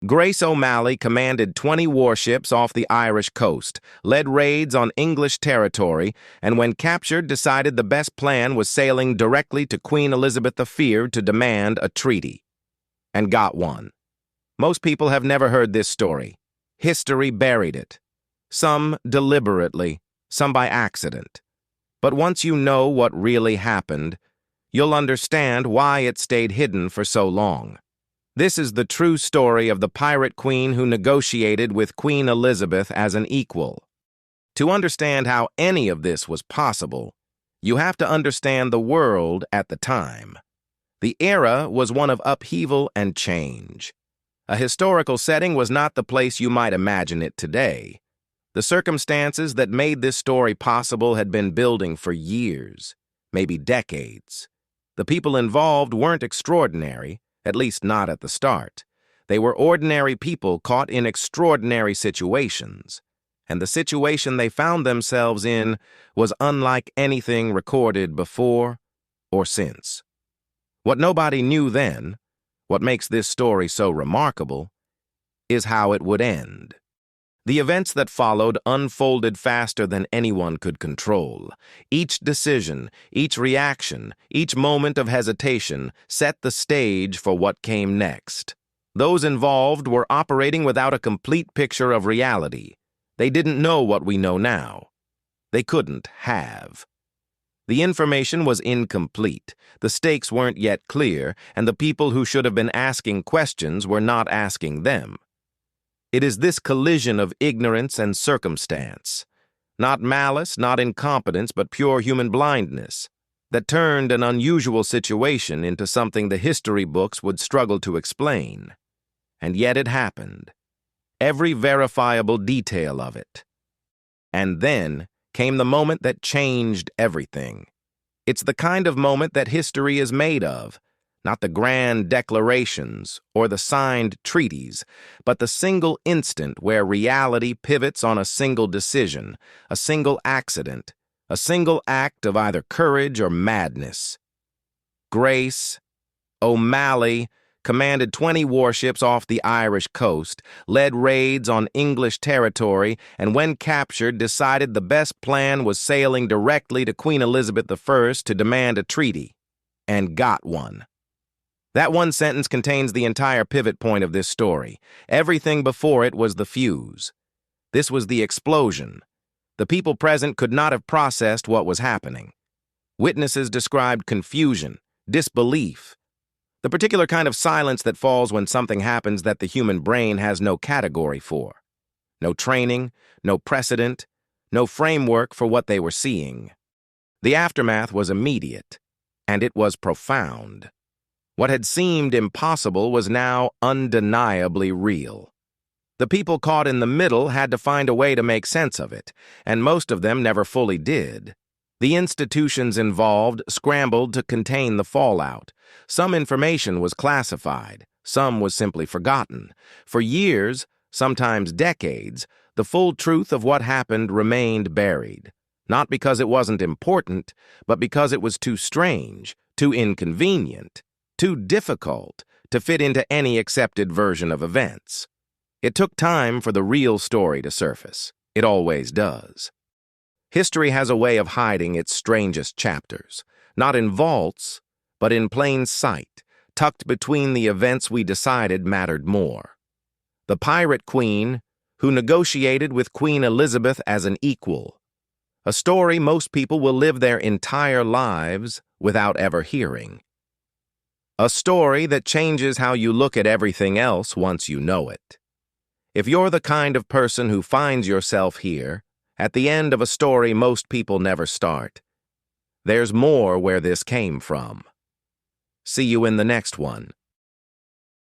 Grace O'Malley commanded 20 warships off the Irish coast, led raids on English territory, and when captured decided the best plan was sailing directly to Queen Elizabeth I to demand a treaty. And got one. Most people have never heard this story. History buried it. Some deliberately, some by accident. But once you know what really happened, you'll understand why it stayed hidden for so long. This is the true story of the pirate queen who negotiated with Queen Elizabeth as an equal. To understand how any of this was possible, you have to understand the world at the time. The era was one of upheaval and change. A historical setting was not the place you might imagine it today. The circumstances that made this story possible had been building for years, maybe decades. The people involved weren't extraordinary, at least not at the start. They were ordinary people caught in extraordinary situations, and the situation they found themselves in was unlike anything recorded before or since. What nobody knew then, what makes this story so remarkable, is how it would end. The events that followed unfolded faster than anyone could control. Each decision, each reaction, each moment of hesitation set the stage for what came next. Those involved were operating without a complete picture of reality. They didn't know what we know now. They couldn't have. The information was incomplete, the stakes weren't yet clear, and the people who should have been asking questions were not asking them. It is this collision of ignorance and circumstance, not malice, not incompetence, but pure human blindness, that turned an unusual situation into something the history books would struggle to explain. And yet it happened. Every verifiable detail of it. And then came the moment that changed everything. It's the kind of moment that history is made of, not the grand declarations or the signed treaties, but the single instant where reality pivots on a single decision, a single accident, a single act of either courage or madness. Grace O'Malley commanded 20 warships off the Irish coast, led raids on English territory, and when captured decided the best plan was sailing directly to Queen Elizabeth I to demand a treaty, and got one. That one sentence contains the entire pivot point of this story. Everything before it was the fuse. This was the explosion. The people present could not have processed what was happening. Witnesses described confusion, disbelief, the particular kind of silence that falls when something happens that the human brain has no category for. No training, no precedent, no framework for what they were seeing. The aftermath was immediate, and it was profound. What had seemed impossible was now undeniably real. The people caught in the middle had to find a way to make sense of it, and most of them never fully did. The institutions involved scrambled to contain the fallout. Some information was classified, some was simply forgotten. For years, sometimes decades, the full truth of what happened remained buried. Not because it wasn't important, but because it was too strange, too inconvenient, too difficult to fit into any accepted version of events. It took time for the real story to surface. It always does. History has a way of hiding its strangest chapters, not in vaults, but in plain sight, tucked between the events we decided mattered more. The pirate queen, who negotiated with Queen Elizabeth as an equal. A story most people will live their entire lives without ever hearing. A story that changes how you look at everything else once you know it. If you're the kind of person who finds yourself here, at the end of a story most people never start, there's more where this came from. See you in the next one.